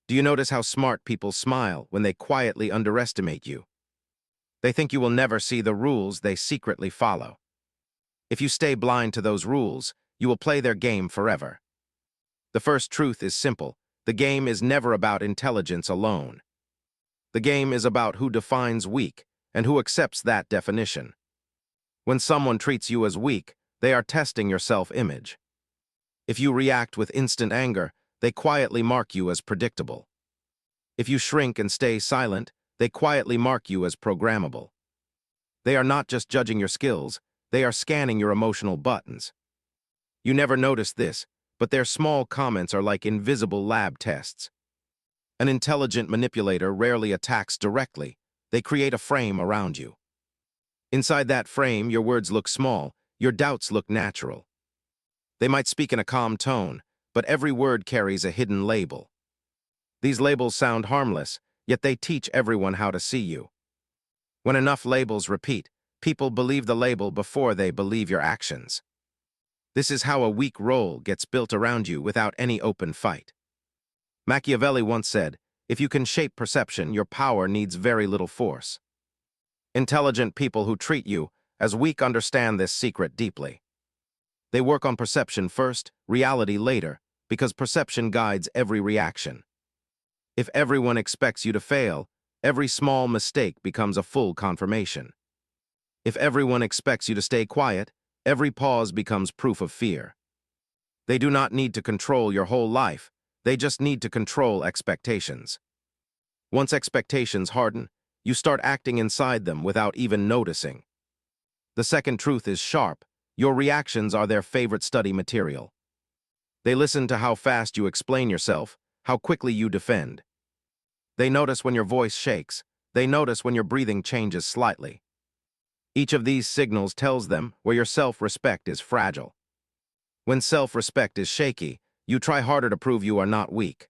Do you notice how smart people smile when they quietly underestimate you? They think you will never see the rules they secretly follow. If you stay blind to those rules, you will play their game forever. The first truth is simple. The game is never about intelligence alone. The game is about who defines weak and who accepts that definition. When someone treats you as weak, they are testing your self-image. If you react with instant anger, they quietly mark you as predictable. If you shrink and stay silent, they quietly mark you as programmable. They are not just judging your skills, they are scanning your emotional buttons. You never notice this, but their small comments are like invisible lab tests. An intelligent manipulator rarely attacks directly. They create a frame around you. Inside that frame, your words look small, your doubts look natural. They might speak in a calm tone, but every word carries a hidden label. These labels sound harmless, yet they teach everyone how to see you. When enough labels repeat, people believe the label before they believe your actions. This is how a weak role gets built around you without any open fight. Machiavelli once said, "If you can shape perception, your power needs very little force." Intelligent people who treat you as weak understand this secret deeply. They work on perception first, reality later, because perception guides every reaction. If everyone expects you to fail, every small mistake becomes a full confirmation. If everyone expects you to stay quiet, every pause becomes proof of fear. They do not need to control your whole life, they just need to control expectations. Once expectations harden, you start acting inside them without even noticing. The second truth is sharp. Your reactions are their favorite study material. They listen to how fast you explain yourself, how quickly you defend. They notice when your voice shakes. They notice when your breathing changes slightly. Each of these signals tells them where your self-respect is fragile. When self-respect is shaky, you try harder to prove you are not weak.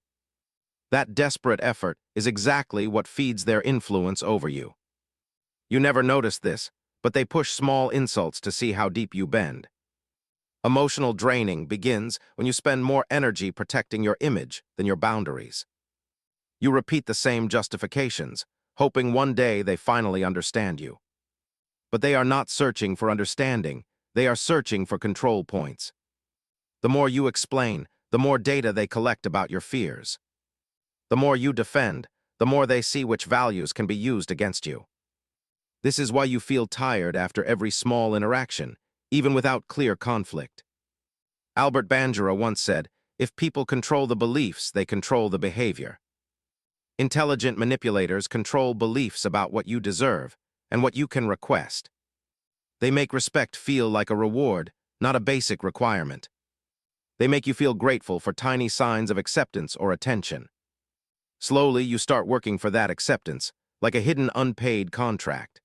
That desperate effort is exactly what feeds their influence over you. You never notice this, but they push small insults to see how deep you bend. Emotional draining begins when you spend more energy protecting your image than your boundaries. You repeat the same justifications, hoping one day they finally understand you. But they are not searching for understanding, they are searching for control points. The more you explain, the more data they collect about your fears. The more you defend, the more they see which values can be used against you. This is why you feel tired after every small interaction, even without clear conflict. Albert Bandura once said, "If people control the beliefs, they control the behavior." Intelligent manipulators control beliefs about what you deserve and what you can request. They make respect feel like a reward, not a basic requirement. They make you feel grateful for tiny signs of acceptance or attention. Slowly, you start working for that acceptance, like a hidden unpaid contract.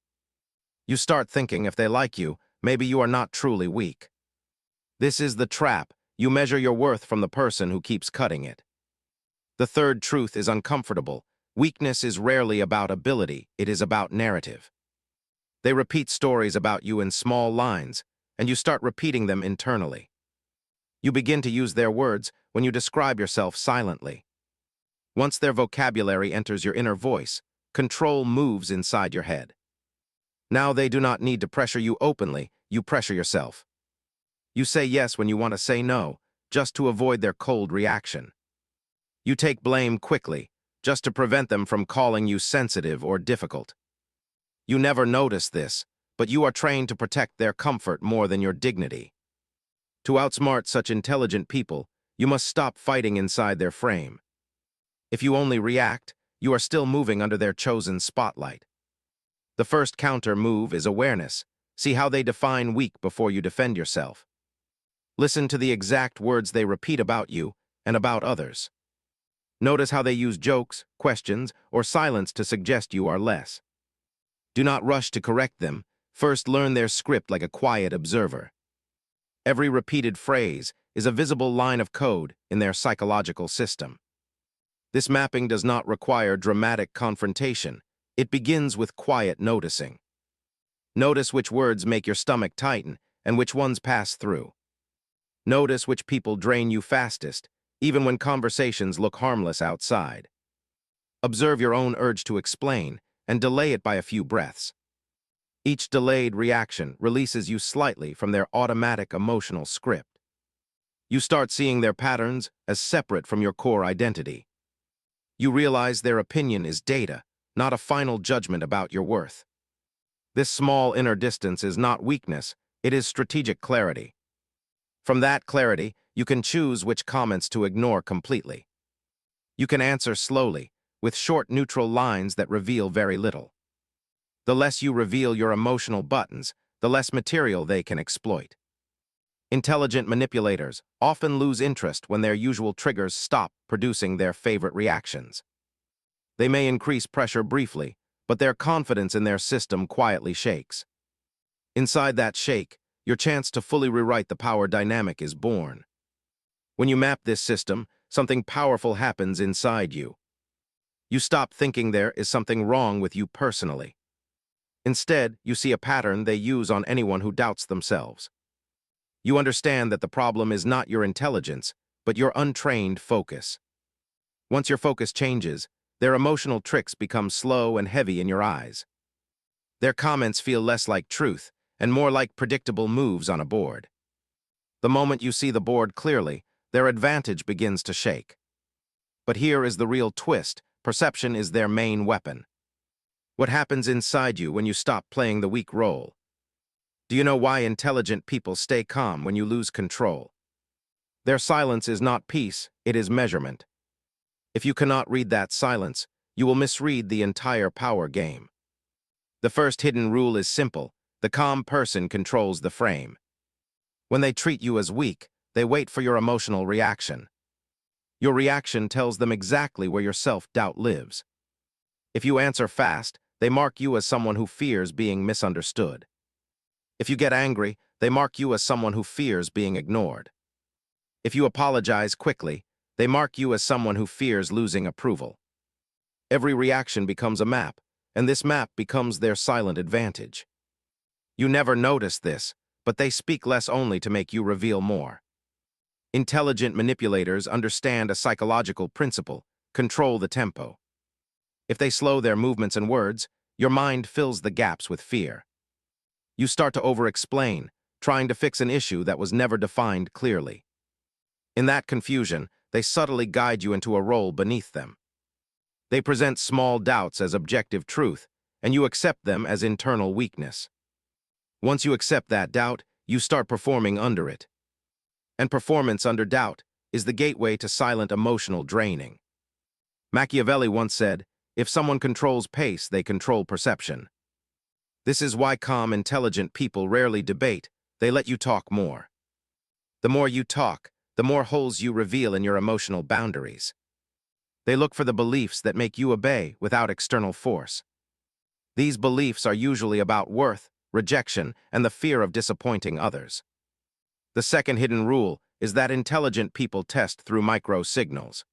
You start thinking if they like you, maybe you are not truly weak. This is the trap. You measure your worth from the person who keeps cutting it. The third truth is uncomfortable. Weakness is rarely about ability, it is about narrative. They repeat stories about you in small lines, and you start repeating them internally. You begin to use their words when you describe yourself silently. Once their vocabulary enters your inner voice, control moves inside your head. Now they do not need to pressure you openly, you pressure yourself. You say yes when you want to say no, just to avoid their cold reaction. You take blame quickly, just to prevent them from calling you sensitive or difficult. You never notice this, but you are trained to protect their comfort more than your dignity. To outsmart such intelligent people, you must stop fighting inside their frame. If you only react, you are still moving under their chosen spotlight. The first counter move is awareness. See how they define weak before you defend yourself. Listen to the exact words they repeat about you and about others. Notice how they use jokes, questions, or silence to suggest you are less. Do not rush to correct them. First, learn their script like a quiet observer. Every repeated phrase is a visible line of code in their psychological system. This mapping does not require dramatic confrontation. It begins with quiet noticing. Notice which words make your stomach tighten and which ones pass through. Notice which people drain you fastest, even when conversations look harmless outside. Observe your own urge to explain and delay it by a few breaths. Each delayed reaction releases you slightly from their automatic emotional script. You start seeing their patterns as separate from your core identity. You realize their opinion is data, not a final judgment about your worth. This small inner distance is not weakness, it is strategic clarity. From that clarity, you can choose which comments to ignore completely. You can answer slowly, with short neutral lines that reveal very little. The less you reveal your emotional buttons, the less material they can exploit. Intelligent manipulators often lose interest when their usual triggers stop producing their favorite reactions. They may increase pressure briefly, but their confidence in their system quietly shakes. Inside that shake, your chance to fully rewrite the power dynamic is born. When you map this system, something powerful happens inside you. You stop thinking there is something wrong with you personally. Instead, you see a pattern they use on anyone who doubts themselves. You understand that the problem is not your intelligence, but your untrained focus. Once your focus changes, their emotional tricks become slow and heavy in your eyes. Their comments feel less like truth and more like predictable moves on a board. The moment you see the board clearly, their advantage begins to shake. But here is the real twist: perception is their main weapon. What happens inside you when you stop playing the weak role? Do you know why intelligent people stay calm when you lose control? Their silence is not peace, it is measurement. If you cannot read that silence, you will misread the entire power game. The first hidden rule is simple: the calm person controls the frame. When they treat you as weak, they wait for your emotional reaction. Your reaction tells them exactly where your self-doubt lives. If you answer fast, they mark you as someone who fears being misunderstood. If you get angry, they mark you as someone who fears being ignored. If you apologize quickly, they mark you as someone who fears losing approval. Every reaction becomes a map, and this map becomes their silent advantage. You never notice this, but they speak less only to make you reveal more. Intelligent manipulators understand a psychological principle: control the tempo. If they slow their movements and words, your mind fills the gaps with fear. You start to over-explain, trying to fix an issue that was never defined clearly. In that confusion, they subtly guide you into a role beneath them. They present small doubts as objective truth, and you accept them as internal weakness. Once you accept that doubt, you start performing under it. And performance under doubt is the gateway to silent emotional draining. Machiavelli once said, "If someone controls pace, they control perception." This is why calm, intelligent people rarely debate, they let you talk more. The more you talk, the more holes you reveal in your emotional boundaries. They look for the beliefs that make you obey without external force. These beliefs are usually about worth, rejection, and the fear of disappointing others. The second hidden rule is that intelligent people test through micro-signals.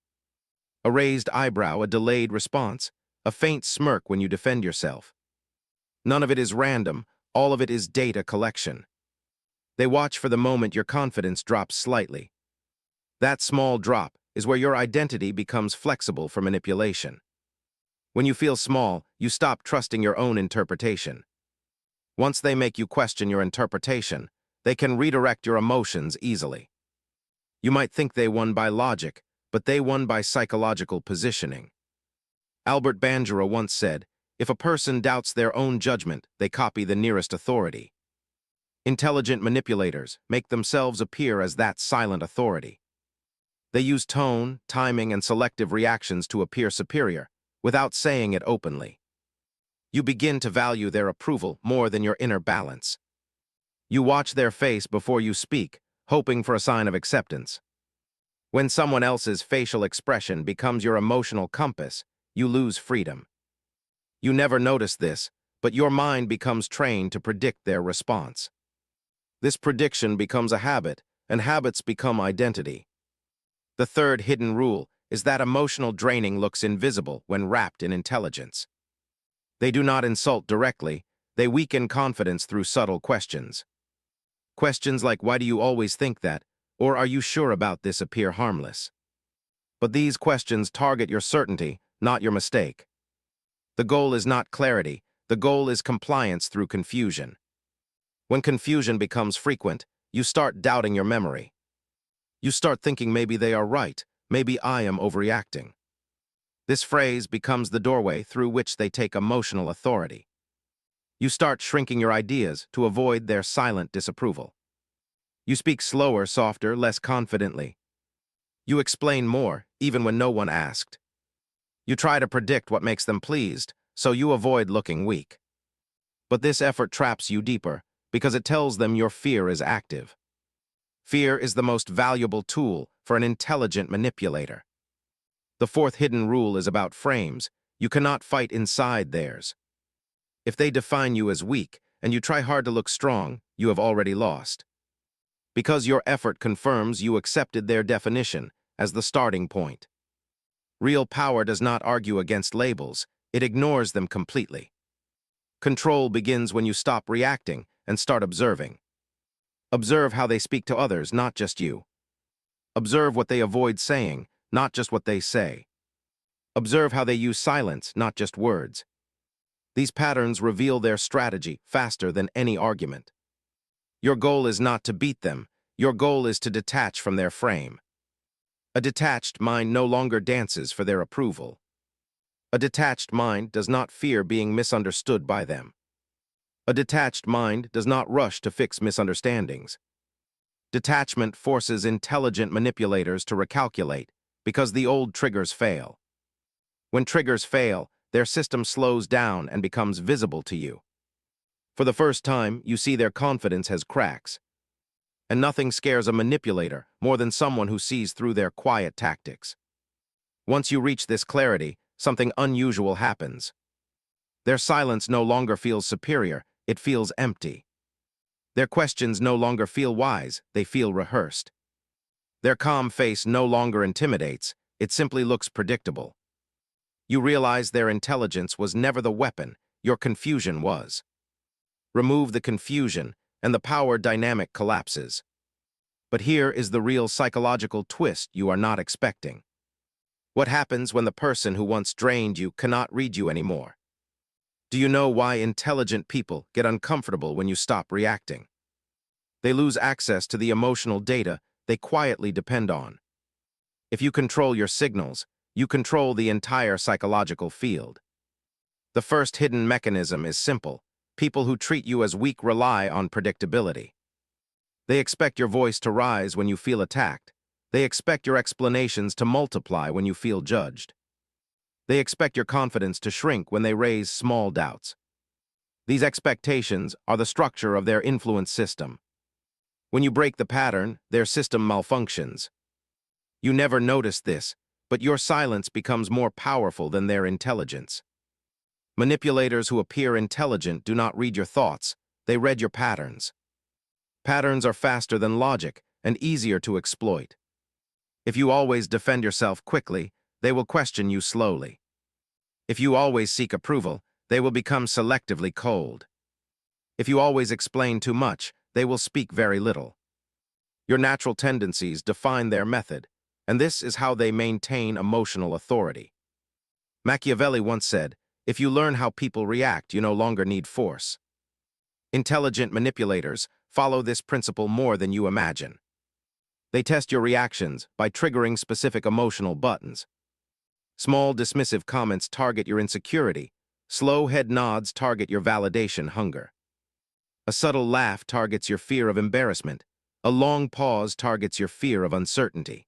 A raised eyebrow, a delayed response, a faint smirk when you defend yourself. None of it is random, all of it is data collection. They watch for the moment your confidence drops slightly. That small drop is where your identity becomes flexible for manipulation. When you feel small, you stop trusting your own interpretation. Once they make you question your interpretation, they can redirect your emotions easily. You might think they won by logic, but they won by psychological positioning. Albert Bandura once said, "If a person doubts their own judgment, they copy the nearest authority." Intelligent manipulators make themselves appear as that silent authority. They use tone, timing, and selective reactions to appear superior, without saying it openly. You begin to value their approval more than your inner balance. You watch their face before you speak, hoping for a sign of acceptance. When someone else's facial expression becomes your emotional compass, you lose freedom. You never notice this, but your mind becomes trained to predict their response. This prediction becomes a habit, and habits become identity. The third hidden rule is that emotional draining looks invisible when wrapped in intelligence. They do not insult directly, they weaken confidence through subtle questions. Questions like, "Why do you always think that?" or "Are you sure about this?" appear harmless. But these questions target your certainty, not your mistake. The goal is not clarity, the goal is compliance through confusion. When confusion becomes frequent, you start doubting your memory. You start thinking maybe they are right, maybe I am overreacting. This phrase becomes the doorway through which they take emotional authority. You start shrinking your ideas to avoid their silent disapproval. You speak slower, softer, less confidently. You explain more, even when no one asked. You try to predict what makes them pleased, so you avoid looking weak. But this effort traps you deeper, because it tells them your fear is active. Fear is the most valuable tool for an intelligent manipulator. The fourth hidden rule is about frames. You cannot fight inside theirs. If they define you as weak, and you try hard to look strong, you have already lost. Because your effort confirms you accepted their definition as the starting point. Real power does not argue against labels, it ignores them completely. Control begins when you stop reacting and start observing. Observe how they speak to others, not just you. Observe what they avoid saying, not just what they say. Observe how they use silence, not just words. These patterns reveal their strategy faster than any argument. Your goal is not to beat them, your goal is to detach from their frame. A detached mind no longer dances for their approval. A detached mind does not fear being misunderstood by them. A detached mind does not rush to fix misunderstandings. Detachment forces intelligent manipulators to recalculate because the old triggers fail. When triggers fail, their system slows down and becomes visible to you. For the first time, you see their confidence has cracks. And nothing scares a manipulator more than someone who sees through their quiet tactics. Once you reach this clarity, something unusual happens. Their silence no longer feels superior, it feels empty. Their questions no longer feel wise, they feel rehearsed. Their calm face no longer intimidates, it simply looks predictable. You realize their intelligence was never the weapon, your confusion was. Remove the confusion, and the power dynamic collapses. But here is the real psychological twist you are not expecting. What happens when the person who once drained you cannot read you anymore? Do you know why intelligent people get uncomfortable when you stop reacting? They lose access to the emotional data they quietly depend on. If you control your signals, you control the entire psychological field. The first hidden mechanism is simple. People who treat you as weak rely on predictability. They expect your voice to rise when you feel attacked. They expect your explanations to multiply when you feel judged. They expect your confidence to shrink when they raise small doubts. These expectations are the structure of their influence system. When you break the pattern, their system malfunctions. You never notice this, but your silence becomes more powerful than their intelligence. Manipulators who appear intelligent do not read your thoughts, they read your patterns. Patterns are faster than logic and easier to exploit. If you always defend yourself quickly, they will question you slowly. If you always seek approval, they will become selectively cold. If you always explain too much, they will speak very little. Your natural tendencies define their method, and this is how they maintain emotional authority. Machiavelli once said, "If you learn how people react, you no longer need force." Intelligent manipulators follow this principle more than you imagine. They test your reactions by triggering specific emotional buttons. Small dismissive comments target your insecurity. Slow head nods target your validation hunger. A subtle laugh targets your fear of embarrassment. A long pause targets your fear of uncertainty.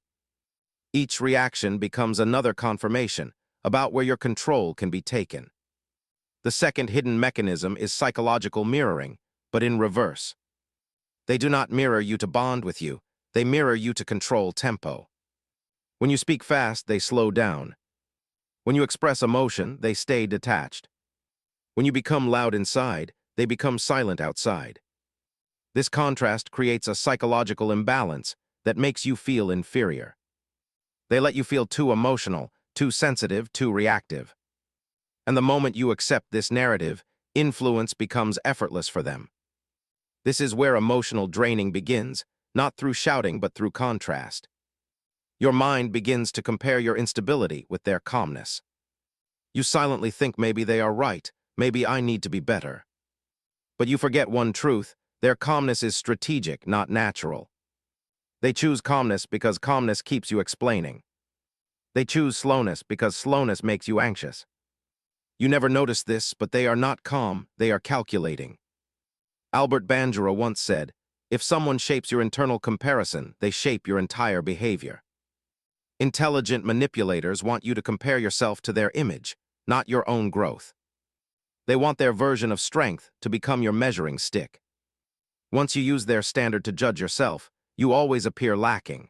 Each reaction becomes another confirmation about where your control can be taken. The second hidden mechanism is psychological mirroring, but in reverse. They do not mirror you to bond with you, they mirror you to control tempo. When you speak fast, they slow down. When you express emotion, they stay detached. When you become loud inside, they become silent outside. This contrast creates a psychological imbalance that makes you feel inferior. They let you feel too emotional, too sensitive, too reactive. And the moment you accept this narrative, influence becomes effortless for them. This is where emotional draining begins, not through shouting but through contrast. Your mind begins to compare your instability with their calmness. You silently think maybe they are right, maybe I need to be better. But you forget one truth: their calmness is strategic, not natural. They choose calmness because calmness keeps you explaining. They choose slowness because slowness makes you anxious. You never notice this, but they are not calm, they are calculating. Albert Bandura once said, "If someone shapes your internal comparison, they shape your entire behavior." Intelligent manipulators want you to compare yourself to their image, not your own growth. They want their version of strength to become your measuring stick. Once you use their standard to judge yourself, you always appear lacking.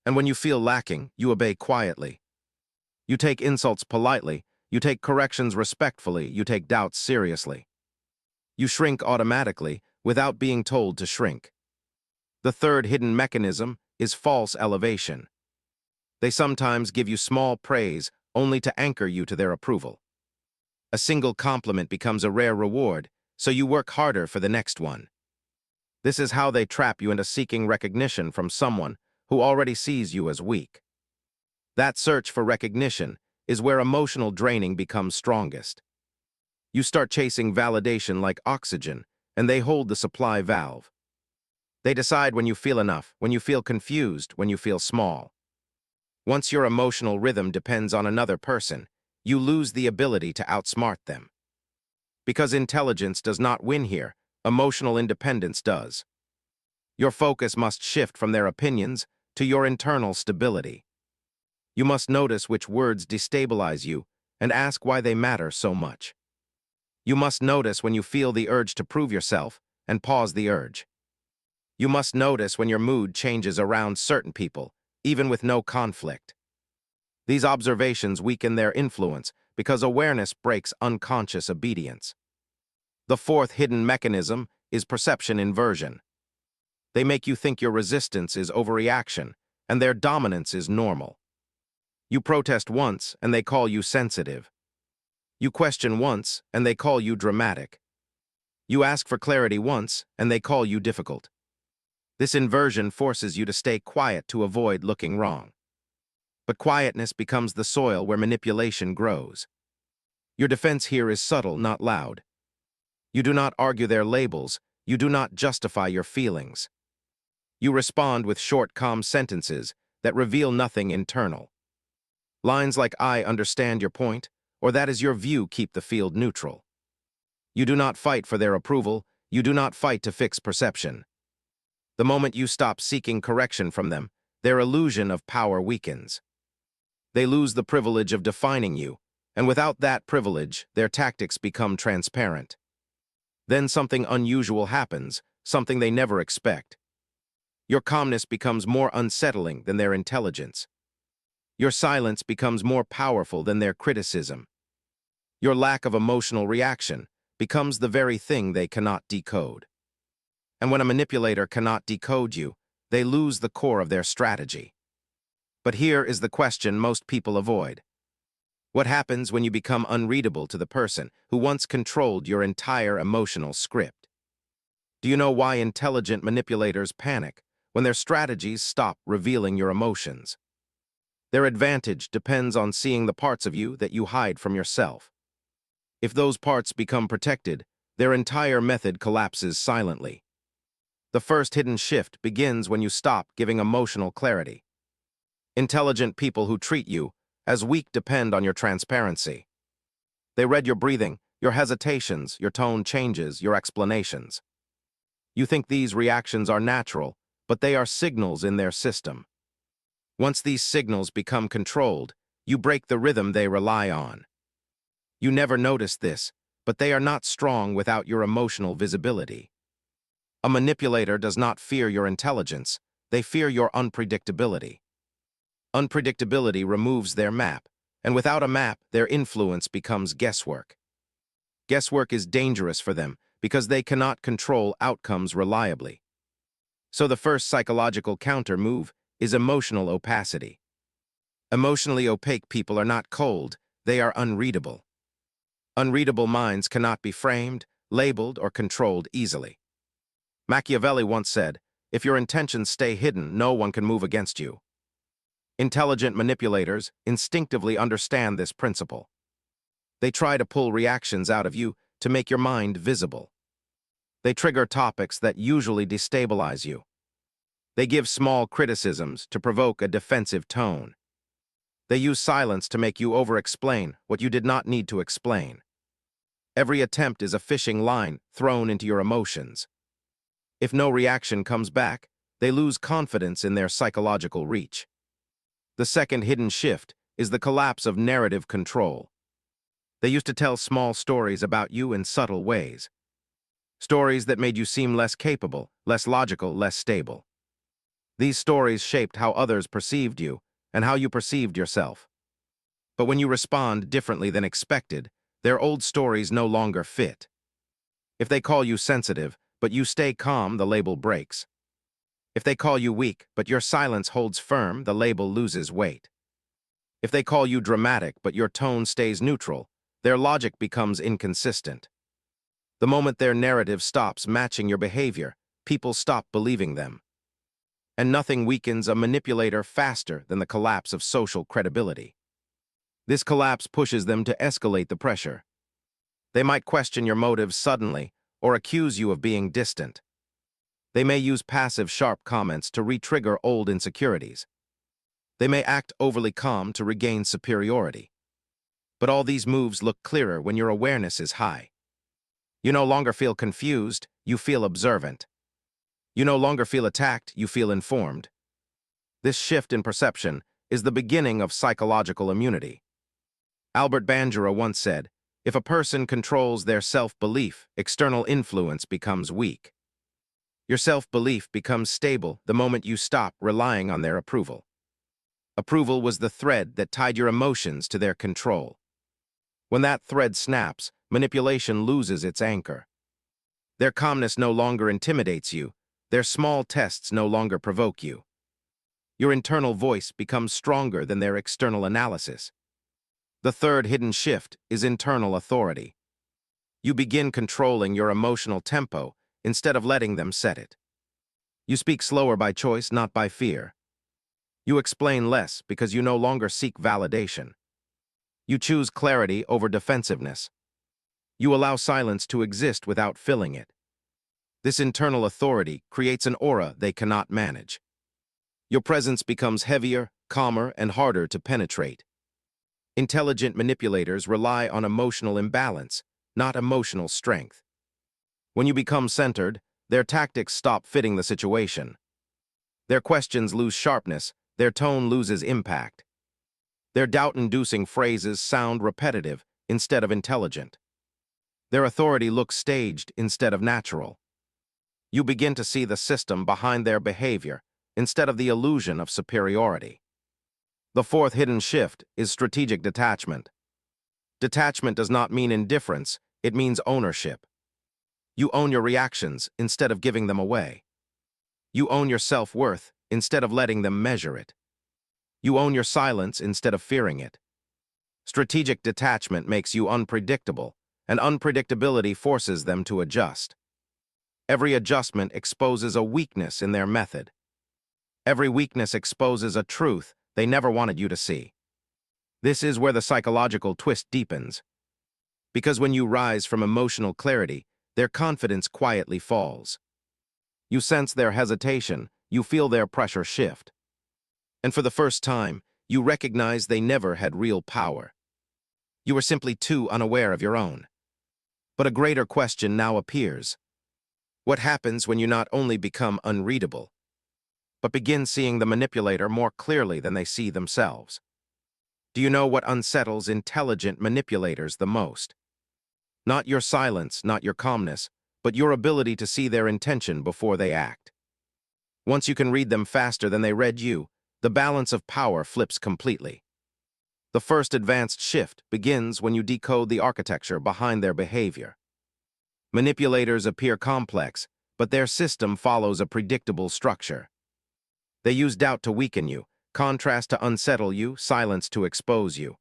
And when you feel lacking, you obey quietly. You take insults politely, you take corrections respectfully, you take doubts seriously. You shrink automatically without being told to shrink. The third hidden mechanism is false elevation. They sometimes give you small praise only to anchor you to their approval. A single compliment becomes a rare reward, so you work harder for the next one. This is how they trap you into seeking recognition from someone who already sees you as weak. That search for recognition is where emotional draining becomes strongest. You start chasing validation like oxygen, and they hold the supply valve. They decide when you feel enough, when you feel confused, when you feel small. Once your emotional rhythm depends on another person, you lose the ability to outsmart them. Because intelligence does not win here, emotional independence does. Your focus must shift from their opinions to your internal stability. You must notice which words destabilize you and ask why they matter so much. You must notice when you feel the urge to prove yourself and pause the urge. You must notice when your mood changes around certain people, even with no conflict. These observations weaken their influence because awareness breaks unconscious obedience. The fourth hidden mechanism is perception inversion. They make you think your resistance is overreaction and their dominance is normal. You protest once and they call you sensitive. You question once and they call you dramatic. You ask for clarity once and they call you difficult. This inversion forces you to stay quiet to avoid looking wrong. But quietness becomes the soil where manipulation grows. Your defense here is subtle, not loud. You do not argue their labels, you do not justify your feelings. You respond with short, calm sentences that reveal nothing internal. Lines like "I understand your point," or "that is your view," keep the field neutral. You do not fight for their approval, you do not fight to fix perception. The moment you stop seeking correction from them, their illusion of power weakens. They lose the privilege of defining you, and without that privilege, their tactics become transparent. Then something unusual happens, something they never expect. Your calmness becomes more unsettling than their intelligence. Your silence becomes more powerful than their criticism. Your lack of emotional reaction becomes the very thing they cannot decode. And when a manipulator cannot decode you, they lose the core of their strategy. But here is the question most people avoid. What happens when you become unreadable to the person who once controlled your entire emotional script? Do you know why intelligent manipulators panic when their strategies stop revealing your emotions? Their advantage depends on seeing the parts of you that you hide from yourself. If those parts become protected, their entire method collapses silently. The first hidden shift begins when you stop giving emotional clarity. Intelligent people who treat you as weak depend on your transparency. They read your breathing, your hesitations, your tone changes, your explanations. You think these reactions are natural, but they are signals in their system. Once these signals become controlled, you break the rhythm they rely on. You never notice this, but they are not strong without your emotional visibility. A manipulator does not fear your intelligence, they fear your unpredictability. Unpredictability removes their map, and without a map, their influence becomes guesswork. Guesswork is dangerous for them because they cannot control outcomes reliably. So the first psychological counter move is emotional opacity. Emotionally opaque people are not cold, they are unreadable. Unreadable minds cannot be framed, labeled, or controlled easily. Machiavelli once said, "If your intentions stay hidden, no one can move against you." Intelligent manipulators instinctively understand this principle. They try to pull reactions out of you to make your mind visible. They trigger topics that usually destabilize you. They give small criticisms to provoke a defensive tone. They use silence to make you over-explain what you did not need to explain. Every attempt is a fishing line thrown into your emotions. If no reaction comes back, they lose confidence in their psychological reach. The second hidden shift is the collapse of narrative control. They used to tell small stories about you in subtle ways. Stories that made you seem less capable, less logical, less stable. These stories shaped how others perceived you and how you perceived yourself. But when you respond differently than expected, their old stories no longer fit. If they call you sensitive, but you stay calm, the label breaks. If they call you weak, but your silence holds firm, the label loses weight. If they call you dramatic, but your tone stays neutral, their logic becomes inconsistent. The moment their narrative stops matching your behavior, people stop believing them. And nothing weakens a manipulator faster than the collapse of social credibility. This collapse pushes them to escalate the pressure. They might question your motives suddenly or accuse you of being distant. They may use passive, sharp comments to re-trigger old insecurities. They may act overly calm to regain superiority. But all these moves look clearer when your awareness is high. You no longer feel confused, you feel observant. You no longer feel attacked, you feel informed. This shift in perception is the beginning of psychological immunity. Albert Bandura once said, "If a person controls their self-belief, external influence becomes weak." Your self-belief becomes stable the moment you stop relying on their approval. Approval was the thread that tied your emotions to their control. When that thread snaps, manipulation loses its anchor. Their calmness no longer intimidates you. Their small tests no longer provoke you. Your internal voice becomes stronger than their external analysis. The third hidden shift is internal authority. You begin controlling your emotional tempo instead of letting them set it. You speak slower by choice, not by fear. You explain less because you no longer seek validation. You choose clarity over defensiveness. You allow silence to exist without filling it. This internal authority creates an aura they cannot manage. Your presence becomes heavier, calmer, and harder to penetrate. Intelligent manipulators rely on emotional imbalance, not emotional strength. When you become centered, their tactics stop fitting the situation. Their questions lose sharpness, their tone loses impact. Their doubt-inducing phrases sound repetitive instead of intelligent. Their authority looks staged instead of natural. You begin to see the system behind their behavior instead of the illusion of superiority. The fourth hidden shift is strategic detachment. Detachment does not mean indifference, it means ownership. You own your reactions instead of giving them away. You own your self-worth instead of letting them measure it. You own your silence instead of fearing it. Strategic detachment makes you unpredictable, and unpredictability forces them to adjust. Every adjustment exposes a weakness in their method. Every weakness exposes a truth they never wanted you to see. This is where the psychological twist deepens. Because when you rise from emotional clarity, their confidence quietly falls. You sense their hesitation, you feel their pressure shift. And for the first time, you recognize they never had real power. You were simply too unaware of your own. But a greater question now appears. What happens when you not only become unreadable, but begin seeing the manipulator more clearly than they see themselves? Do you know what unsettles intelligent manipulators the most? Not your silence, not your calmness, but your ability to see their intention before they act. Once you can read them faster than they read you, the balance of power flips completely. The first advanced shift begins when you decode the architecture behind their behavior. Manipulators appear complex, but their system follows a predictable structure. They use doubt to weaken you, contrast to unsettle you, silence to expose you,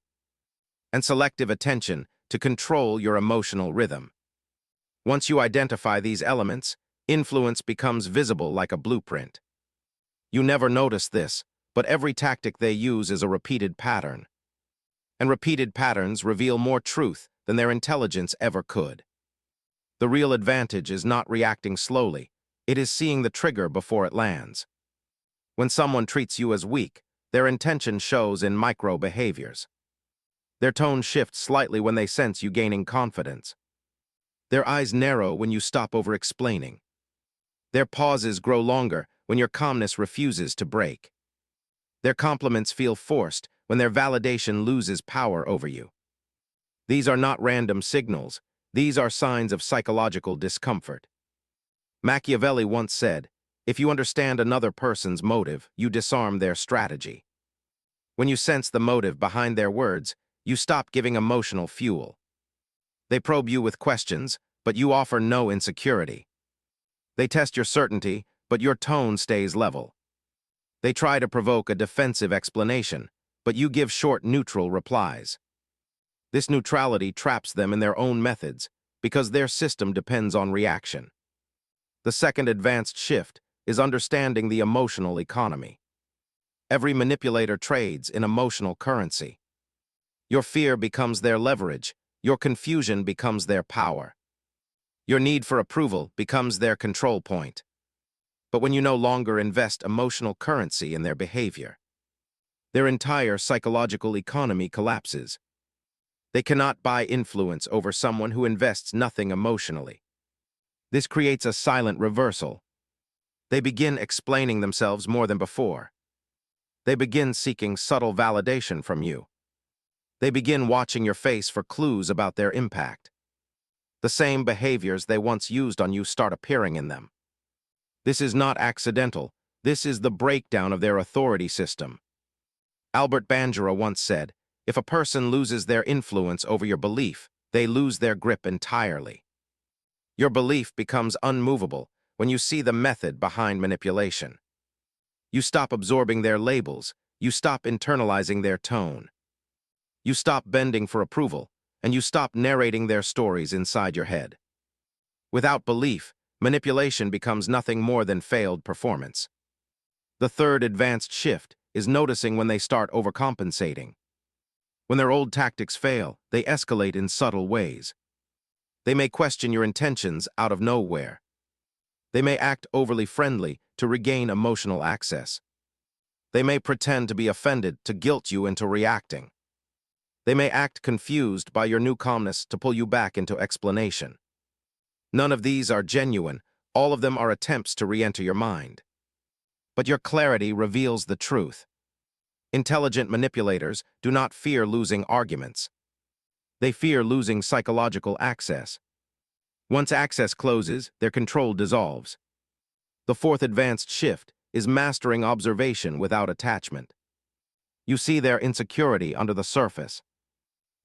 and selective attention to control your emotional rhythm. Once you identify these elements, influence becomes visible like a blueprint. You never notice this, but every tactic they use is a repeated pattern. And repeated patterns reveal more truth than their intelligence ever could. The real advantage is not reacting slowly, it is seeing the trigger before it lands. When someone treats you as weak, their intention shows in micro-behaviors. Their tone shifts slightly when they sense you gaining confidence. Their eyes narrow when you stop over-explaining. Their pauses grow longer when your calmness refuses to break. Their compliments feel forced when their validation loses power over you. These are not random signals, these are signs of psychological discomfort. Machiavelli once said, "If you understand another person's motive, you disarm their strategy." When you sense the motive behind their words, you stop giving emotional fuel. They probe you with questions, but you offer no insecurity. They test your certainty, but your tone stays level. They try to provoke a defensive explanation, but you give short, neutral replies. This neutrality traps them in their own methods because their system depends on reaction. The second advanced shift is understanding the emotional economy. Every manipulator trades in emotional currency. Your fear becomes their leverage, your confusion becomes their power. Your need for approval becomes their control point. But when you no longer invest emotional currency in their behavior, their entire psychological economy collapses. They cannot buy influence over someone who invests nothing emotionally. This creates a silent reversal. They begin explaining themselves more than before. They begin seeking subtle validation from you. They begin watching your face for clues about their impact. The same behaviors they once used on you start appearing in them. This is not accidental. This is the breakdown of their authority system. Albert Bandura once said, "If a person loses their influence over your belief, they lose their grip entirely." Your belief becomes unmovable when you see the method behind manipulation. You stop absorbing their labels, you stop internalizing their tone. You stop bending for approval, and you stop narrating their stories inside your head. Without belief, manipulation becomes nothing more than failed performance. The third advanced shift is noticing when they start overcompensating. When their old tactics fail, they escalate in subtle ways. They may question your intentions out of nowhere. They may act overly friendly to regain emotional access. They may pretend to be offended to guilt you into reacting. They may act confused by your new calmness to pull you back into explanation. None of these are genuine, all of them are attempts to re-enter your mind. But your clarity reveals the truth. Intelligent manipulators do not fear losing arguments. They fear losing psychological access. Once access closes, their control dissolves. The fourth advanced shift is mastering observation without attachment. You see their insecurity under the surface.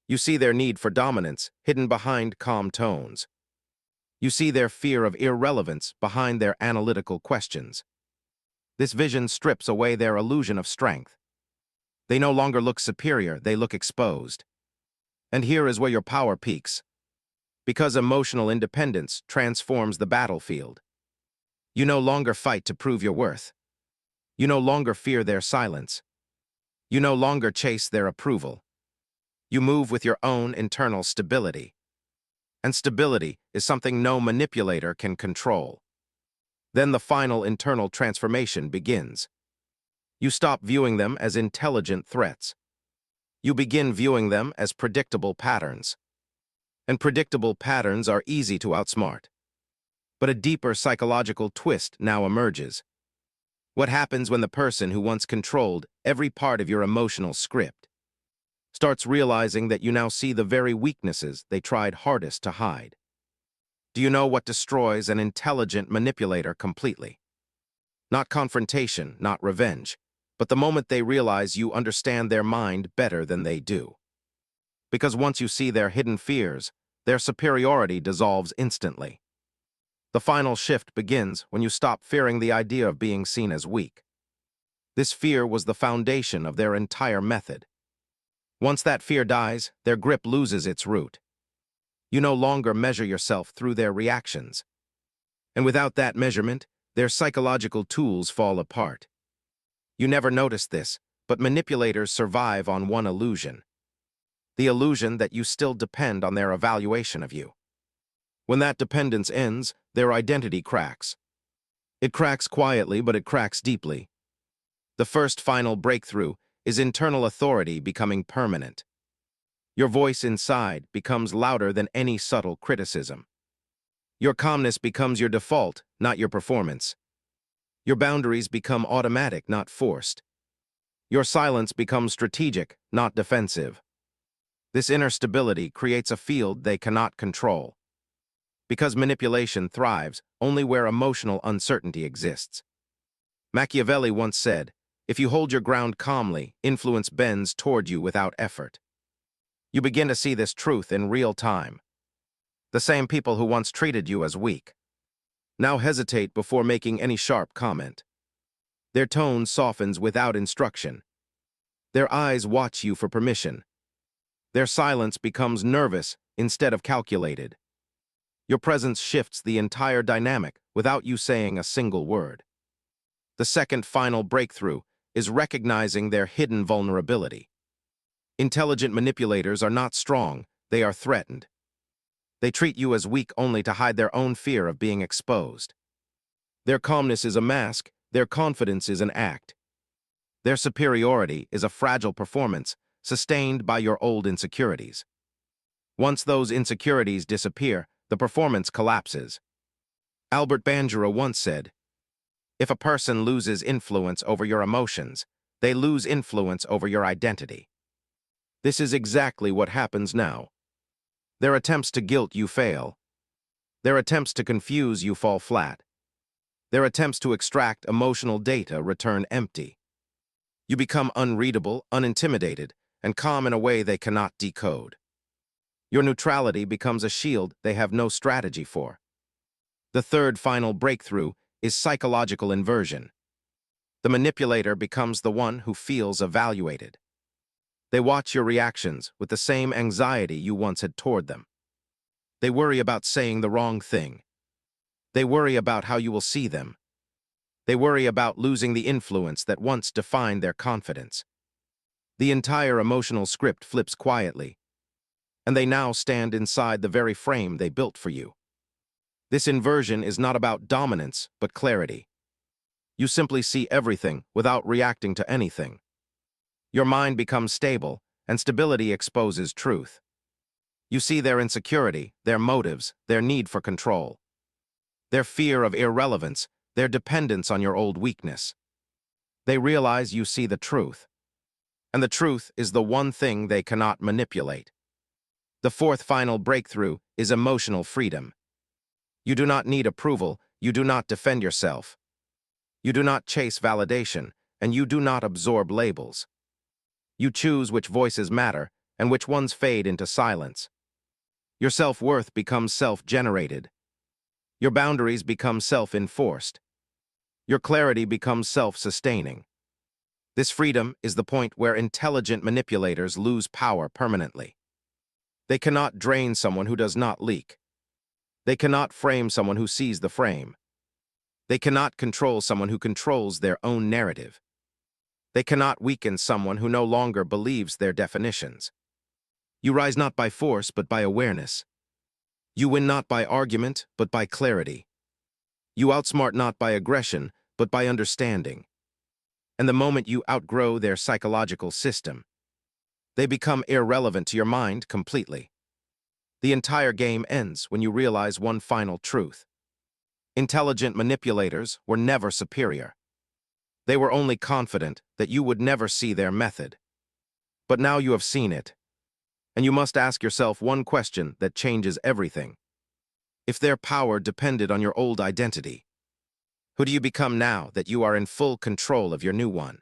You see their need for dominance hidden behind calm tones. You see their fear of irrelevance behind their analytical questions. This vision strips away their illusion of strength. They no longer look superior, they look exposed. And here is where your power peaks. Because emotional independence transforms the battlefield. You no longer fight to prove your worth. You no longer fear their silence. You no longer chase their approval. You move with your own internal stability. And stability is something no manipulator can control. Then the final internal transformation begins. You stop viewing them as intelligent threats. You begin viewing them as predictable patterns. And predictable patterns are easy to outsmart. But a deeper psychological twist now emerges. What happens when the person who once controlled every part of your emotional script starts realizing that you now see the very weaknesses they tried hardest to hide? Do you know what destroys an intelligent manipulator completely? Not confrontation, not revenge, but the moment they realize you understand their mind better than they do. Because once you see their hidden fears, their superiority dissolves instantly. The final shift begins when you stop fearing the idea of being seen as weak. This fear was the foundation of their entire method. Once that fear dies, their grip loses its root. You no longer measure yourself through their reactions. And without that measurement, their psychological tools fall apart. You never notice this, but manipulators survive on one illusion. the illusion that you still depend on their evaluation of you. When that dependence ends, their identity cracks. It cracks quietly, but it cracks deeply. The first final breakthrough is internal authority becoming permanent. Your voice inside becomes louder than any subtle criticism. Your calmness becomes your default, not your performance. Your boundaries become automatic, not forced. Your silence becomes strategic, not defensive. This inner stability creates a field they cannot control. Because manipulation thrives only where emotional uncertainty exists. Machiavelli once said, "If you hold your ground calmly, influence bends toward you without effort." You begin to see this truth in real time. The same people who once treated you as weak now hesitate before making any sharp comment. Their tone softens without instruction. Their eyes watch you for permission. Their silence becomes nervous instead of calculated. Your presence shifts the entire dynamic without you saying a single word. The second final breakthrough is recognizing their hidden vulnerability. Intelligent manipulators are not strong, they are threatened. They treat you as weak only to hide their own fear of being exposed. Their calmness is a mask, their confidence is an act. Their superiority is a fragile performance sustained by your old insecurities. Once those insecurities disappear, the performance collapses. Albert Bandura once said, "If a person loses influence over your emotions, they lose influence over your identity." This is exactly what happens now. Their attempts to guilt you fail. Their attempts to confuse you fall flat. Their attempts to extract emotional data return empty. You become unreadable, unintimidated, and calm in a way they cannot decode. Your neutrality becomes a shield they have no strategy for. The third final breakthrough is psychological inversion. The manipulator becomes the one who feels evaluated. They watch your reactions with the same anxiety you once had toward them. They worry about saying the wrong thing. They worry about how you will see them. They worry about losing the influence that once defined their confidence. The entire emotional script flips quietly, and they now stand inside the very frame they built for you. This inversion is not about dominance, but clarity. You simply see everything without reacting to anything. Your mind becomes stable, and stability exposes truth. You see their insecurity, their motives, their need for control, their fear of irrelevance, their dependence on your old weakness. They realize you see the truth, and the truth is the one thing they cannot manipulate. The fourth final breakthrough is emotional freedom. You do not need approval, you do not defend yourself. You do not chase validation, and you do not absorb labels. You choose which voices matter and which ones fade into silence. Your self-worth becomes self-generated. Your boundaries become self-enforced. Your clarity becomes self-sustaining. This freedom is the point where intelligent manipulators lose power permanently. They cannot drain someone who does not leak. They cannot frame someone who sees the frame. They cannot control someone who controls their own narrative. They cannot weaken someone who no longer believes their definitions. You rise not by force, but by awareness. You win not by argument, but by clarity. You outsmart not by aggression, but by understanding. And the moment you outgrow their psychological system, they become irrelevant to your mind completely. The entire game ends when you realize one final truth. Intelligent manipulators were never superior. They were only confident that you would never see their method. But now you have seen it, and you must ask yourself one question that changes everything. If their power depended on your old identity, who do you become now that you are in full control of your new one?